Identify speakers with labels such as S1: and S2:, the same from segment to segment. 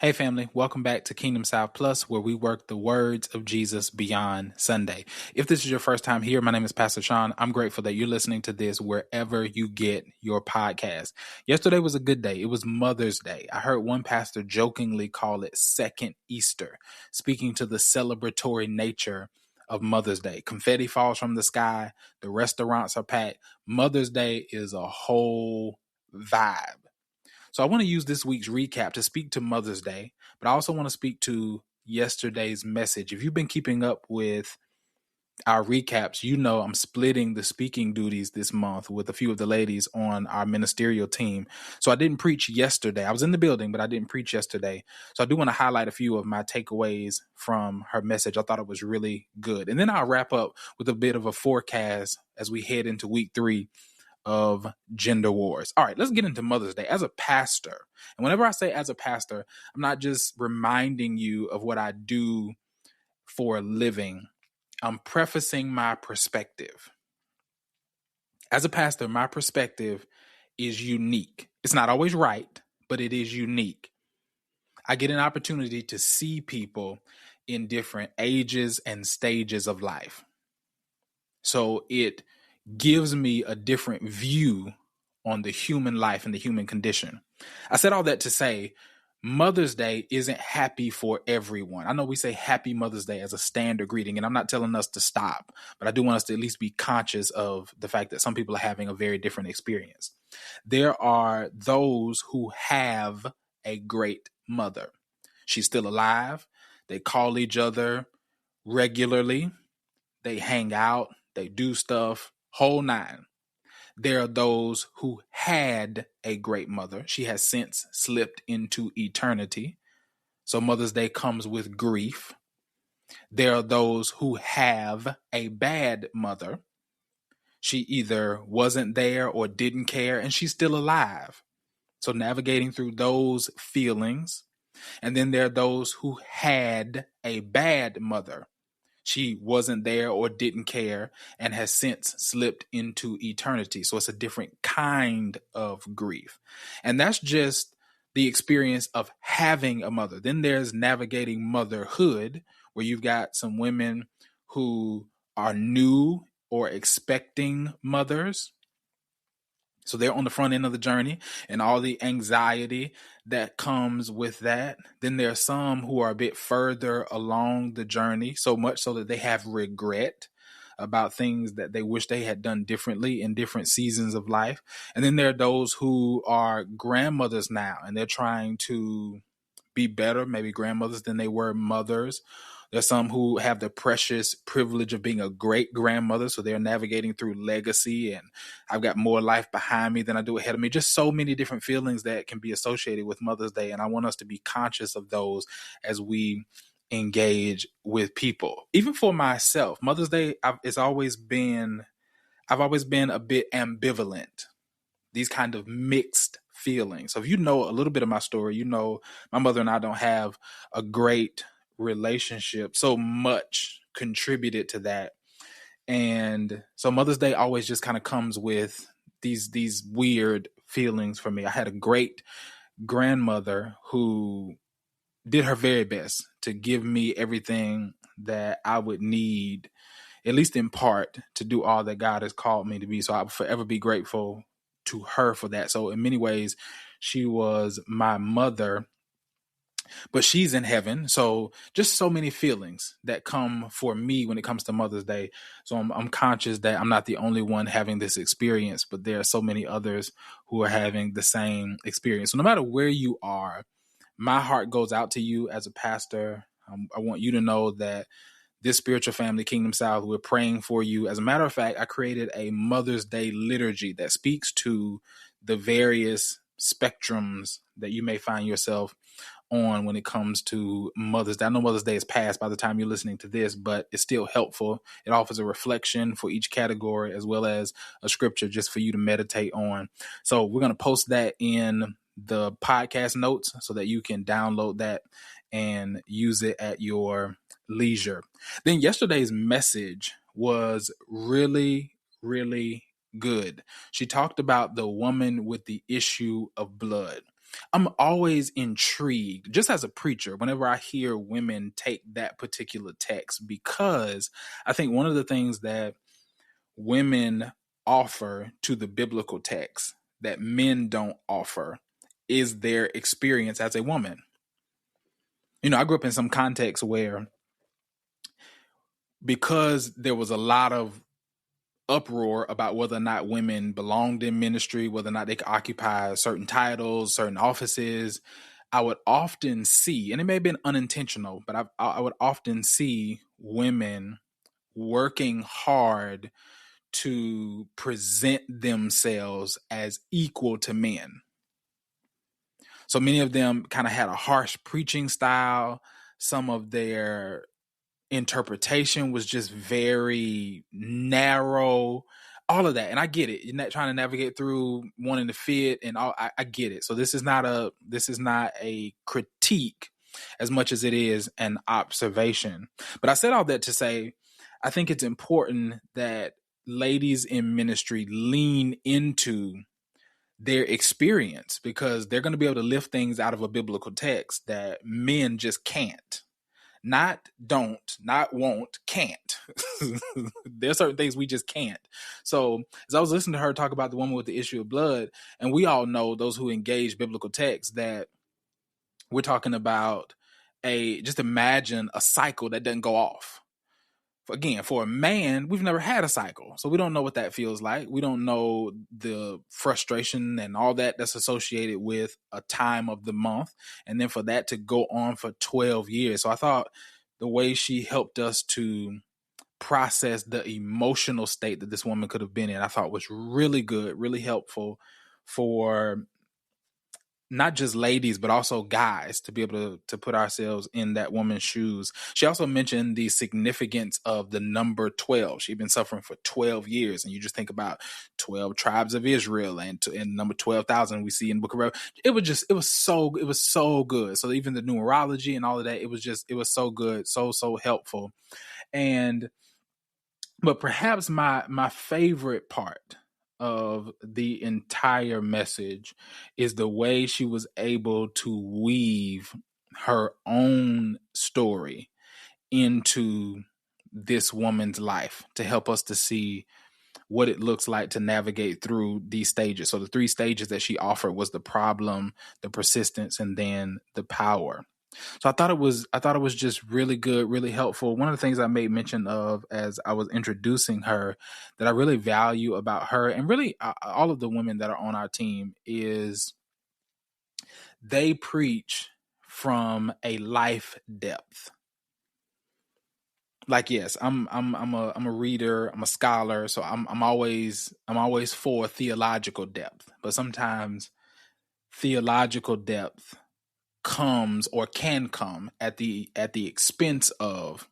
S1: Hey family, welcome back to Kingdom South Plus, where we work the words of Jesus beyond Sunday. If this is your first time here, my name is Pastor Sean. I'm grateful that you're listening to this wherever you get your podcast. Yesterday was a good day. It was Mother's Day. I heard one pastor jokingly call it Second Easter, speaking to the celebratory nature of Mother's Day. Confetti falls from the sky. The restaurants are packed. Mother's Day is a whole vibe. So I want to use this week's recap to speak to Mother's Day, but I also want to speak to yesterday's message. If you've been keeping up with our recaps, you know I'm splitting the speaking duties this month with a few of the ladies on our ministerial team. So I didn't preach yesterday. I was in the building, but I didn't preach yesterday. So I do want to highlight a few of my takeaways from her message. I thought it was really good. And then I'll wrap up with a bit of a forecast as we head into week 3 of gender wars. All right, let's get into Mother's Day. As a pastor, and whenever I say as a pastor, I'm not just reminding you of what I do for a living. I'm prefacing my perspective. As a pastor, my perspective is unique. It's not always right, but it is unique. I get an opportunity to see people in different ages and stages of life. So it gives me a different view on the human life and the human condition. I said all that to say Mother's Day isn't happy for everyone. I know we say Happy Mother's Day as a standard greeting, and I'm not telling us to stop, but I do want us to at least be conscious of the fact that some people are having a very different experience. There are those who have a great mother. She's still alive. They call each other regularly. They hang out. They do stuff. Whole nine. There are those who had a great mother. She has since slipped into eternity. So Mother's Day comes with grief. There are those who have a bad mother. She either wasn't there or didn't care, and she's still alive. So navigating through those feelings. And then there are those who had a bad mother. She wasn't there or didn't care and has since slipped into eternity. So it's a different kind of grief. And that's just the experience of having a mother. Then there's navigating motherhood, where you've got some women who are new or expecting mothers. So they're on the front end of the journey and all the anxiety that comes with that. Then there are some who are a bit further along the journey, so much so that they have regret about things that they wish they had done differently in different seasons of life. And then there are those who are grandmothers now, and they're trying to be better, maybe grandmothers than they were mothers. There's some who have the precious privilege of being a great grandmother, so they're navigating through legacy, and I've got more life behind me than I do ahead of me. Just so many different feelings that can be associated with Mother's Day, and I want us to be conscious of those as we engage with people. Even for myself, Mother's Day, I've always been a bit ambivalent. These kind of mixed feelings. So if you know a little bit of my story, you know my mother and I don't have a great relationship. So much contributed to that. And so Mother's Day always just kind of comes with these weird feelings for me. I had a great grandmother who did her very best to give me everything that I would need, at least in part, to do all that God has called me to be. So I'll forever be grateful to her for that. So in many ways, she was my mother, but she's in heaven. So just so many feelings that come for me when it comes to Mother's Day. So I'm conscious that I'm not the only one having this experience, but there are so many others who are having the same experience. So no matter where you are, my heart goes out to you as a pastor. I want you to know that this spiritual family, Kingdom South, we're praying for you. As a matter of fact, I created a Mother's Day liturgy that speaks to the various spectrums that you may find yourself on when it comes to Mother's Day. I know Mother's Day is past by the time you're listening to this, but it's still helpful. It offers a reflection for each category as well as a scripture just for you to meditate on. So we're going to post that in the podcast notes so that you can download that and use it at your leisure. Then yesterday's message was really, really good. She talked about the woman with the issue of blood. I'm always intrigued, just as a preacher, whenever I hear women take that particular text, because I think one of the things that women offer to the biblical text that men don't offer is their experience as a woman. I grew up in some context where, because there was a lot of uproar about whether or not women belonged in ministry, whether or not they could occupy certain titles, certain offices, I would often see, and it may have been unintentional, but I would often see women working hard to present themselves as equal to men. So many of them kind of had a harsh preaching style. Some of their interpretation was just very narrow, all of that. And I get it. You're not trying to navigate through wanting to fit and all. I get it. So this is not a critique as much as it is an observation. But I said all that to say, I think it's important that ladies in ministry lean into their experience, because they're going to be able to lift things out of a biblical text that men just can't. Not don't, not won't, can't. There's certain things we just can't. So as I was listening to her talk about the woman with the issue of blood, and we all know, those who engage biblical texts, that we're talking about just imagine a cycle that doesn't go off. Again, for a man, we've never had a cycle, so we don't know what that feels like. We don't know the frustration and all that's associated with a time of the month, and then for that to go on for 12 years. So I thought the way she helped us to process the emotional state that this woman could have been in, I thought was really good, really helpful for not just ladies, but also guys, to be able to put ourselves in that woman's shoes. She also mentioned the significance of the number 12. She'd been suffering for 12 years. And you just think about 12 tribes of Israel and number 12,000 we see in the book of Revelation. It was so good. So even the numerology and all of that, it was so good, so helpful. But perhaps my favorite part of the entire message is the way she was able to weave her own story into this woman's life to help us to see what it looks like to navigate through these stages. So the 3 stages that she offered was the problem, the persistence, and then the power. So I thought it was just really good, really helpful. One of the things I made mention of as I was introducing her that I really value about her, and really all of the women that are on our team, is they preach from a life depth. Like, yes, I'm a reader, I'm a scholar, so I'm always for theological depth, but sometimes theological depth comes or can come at the expense of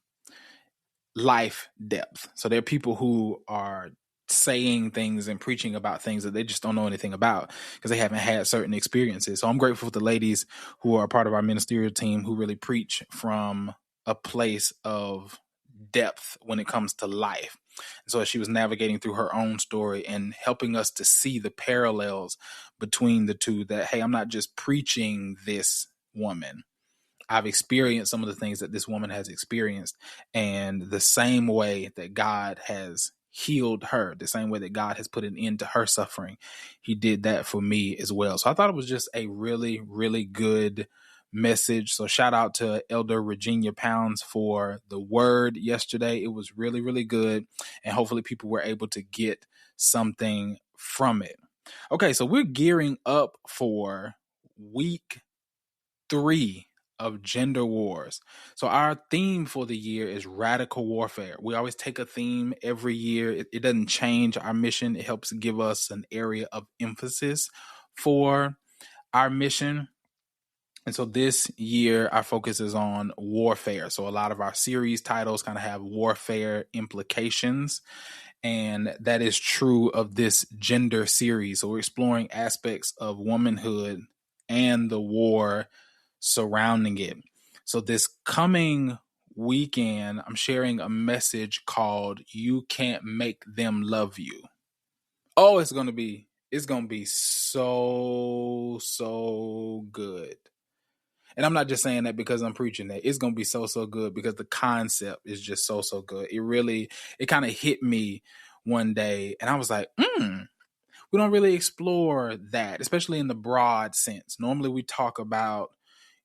S1: life depth. So there are people who are saying things and preaching about things that they just don't know anything about because they haven't had certain experiences. So I'm grateful for the ladies who are part of our ministerial team who really preach from a place of depth when it comes to life. And so as she was navigating through her own story and helping us to see the parallels between the two, that, hey, I'm not just preaching this woman. I've experienced some of the things that this woman has experienced, and the same way that God has healed her, the same way that God has put an end to her suffering, he did that for me as well. So I thought it was just a really, really good message. So shout out to Elder Regina Pounds for the word yesterday. It was really, really good, and hopefully people were able to get something from it. Okay, so we're gearing up for week 3 of Gender Wars. So our theme for the year is radical warfare. We always take a theme every year. It doesn't change our mission. It helps give us an area of emphasis for our mission. And so this year, our focus is on warfare. So a lot of our series titles kind of have warfare implications. And that is true of this gender series. So we're exploring aspects of womanhood and the war surrounding it. So this coming weekend, I'm sharing a message called "You Can't Make Them Love You." Oh, it's going to be It's going to be so good. And I'm not just saying that because I'm preaching that. It's going to be so good because the concept is just so good. It kind of hit me one day and I was like, we don't really explore that, especially in the broad sense. Normally we talk about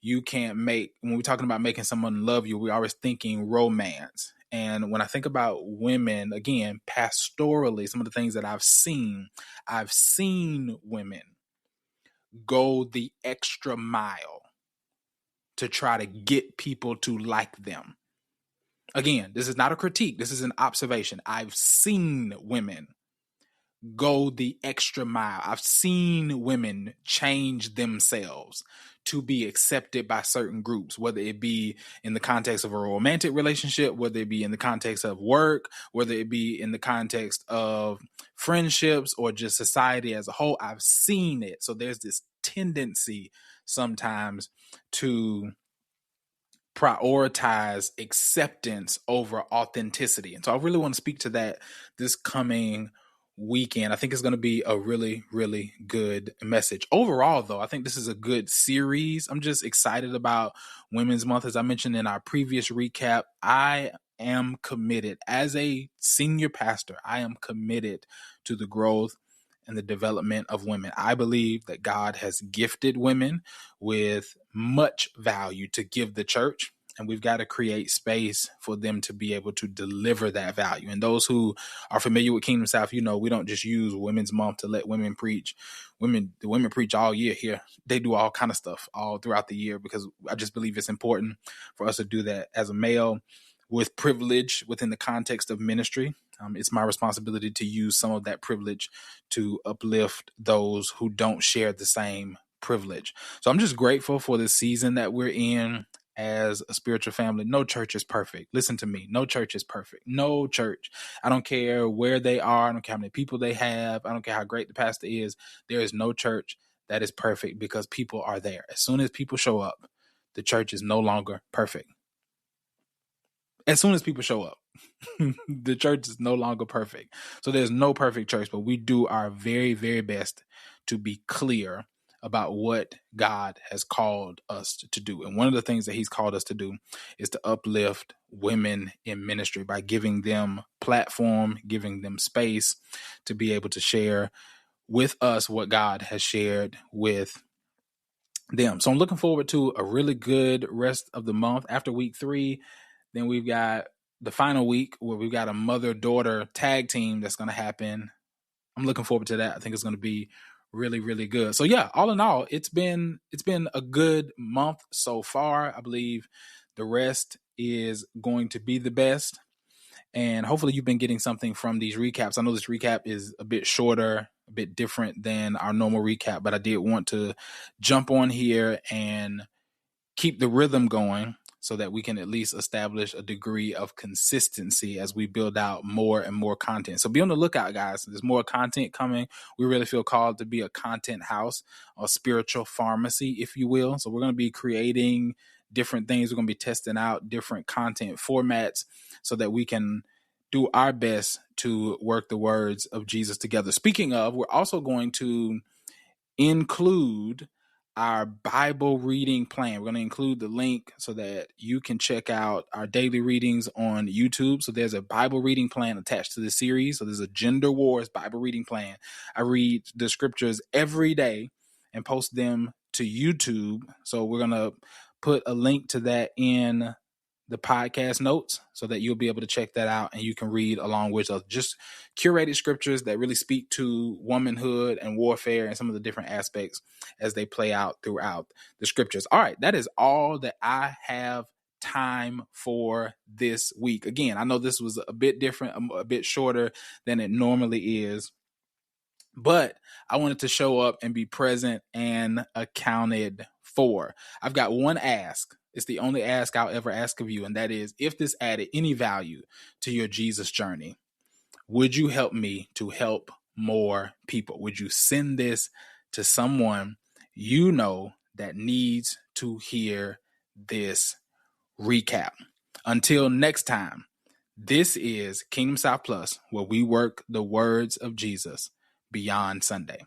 S1: when we're talking about making someone love you, we're always thinking romance. And when I think about women, again, pastorally, some of the things that I've seen women go the extra mile to try to get people to like them. Again, this is not a critique. This is an observation. I've seen women go the extra mile. I've seen women change themselves to be accepted by certain groups, whether it be in the context of a romantic relationship, whether it be in the context of work, whether it be in the context of friendships or just society as a whole. I've seen it. So there's this tendency sometimes to prioritize acceptance over authenticity. And so I really want to speak to that this coming weekend. I think it's going to be a really, really good message. Overall, though, I think this is a good series. I'm just excited about Women's Month. As I mentioned in our previous recap, I am committed as a senior pastor. I am committed to the growth and the development of women. I believe that God has gifted women with much value to give the church. And we've got to create space for them to be able to deliver that value. And those who are familiar with Kingdom South, we don't just use Women's Month to let women preach. The women preach all year here. They do all kind of stuff all throughout the year because I just believe it's important for us to do that as a male with privilege within the context of ministry. It's my responsibility to use some of that privilege to uplift those who don't share the same privilege. So I'm just grateful for the season that we're in as a spiritual family. No church is perfect. Listen to me. No church is perfect. No church. I don't care where they are. I don't care how many people they have. I don't care how great the pastor is. There is no church that is perfect because people are there. As soon as people show up, the church is no longer perfect. As soon as people show up, the church is no longer perfect. So there's no perfect church, but we do our very, very best to be clear about what God has called us to do. And one of the things that he's called us to do is to uplift women in ministry by giving them platform, giving them space to be able to share with us what God has shared with them. So I'm looking forward to a really good rest of the month. After week 3, then we've got the final week where we've got a mother-daughter tag team that's going to happen. I'm looking forward to that. I think it's going to be really, really good. So yeah, all in all, it's been a good month so far. I believe the rest is going to be the best. And hopefully you've been getting something from these recaps. I know this recap is a bit shorter, a bit different than our normal recap, but I did want to jump on here and keep the rhythm going so that we can at least establish a degree of consistency as we build out more and more content. So be on the lookout, guys. There's more content coming. We really feel called to be a content house, a spiritual pharmacy, if you will. So we're going to be creating different things. We're going to be testing out different content formats so that we can do our best to work the words of Jesus together. Speaking of, we're also going to include our Bible reading plan. We're going to include the link so that you can check out our daily readings on YouTube. So there's a Bible reading plan attached to the series. So there's a Gender Wars Bible reading plan. I read the scriptures every day and post them to YouTube. So we're going to put a link to that in the podcast notes so that you'll be able to check that out and you can read along with us. Just curated scriptures that really speak to womanhood and warfare and some of the different aspects as they play out throughout the scriptures. All right, that is all that I have time for this week. Again, I know this was a bit different, a bit shorter than it normally is, but I wanted to show up and be present and accounted for. I've got one ask. It's the only ask I'll ever ask of you, and that is, if this added any value to your Jesus journey, would you help me to help more people? Would you send this to someone you know that needs to hear this recap? Until next time, this is Kingdom South Plus, where we work the words of Jesus beyond Sunday.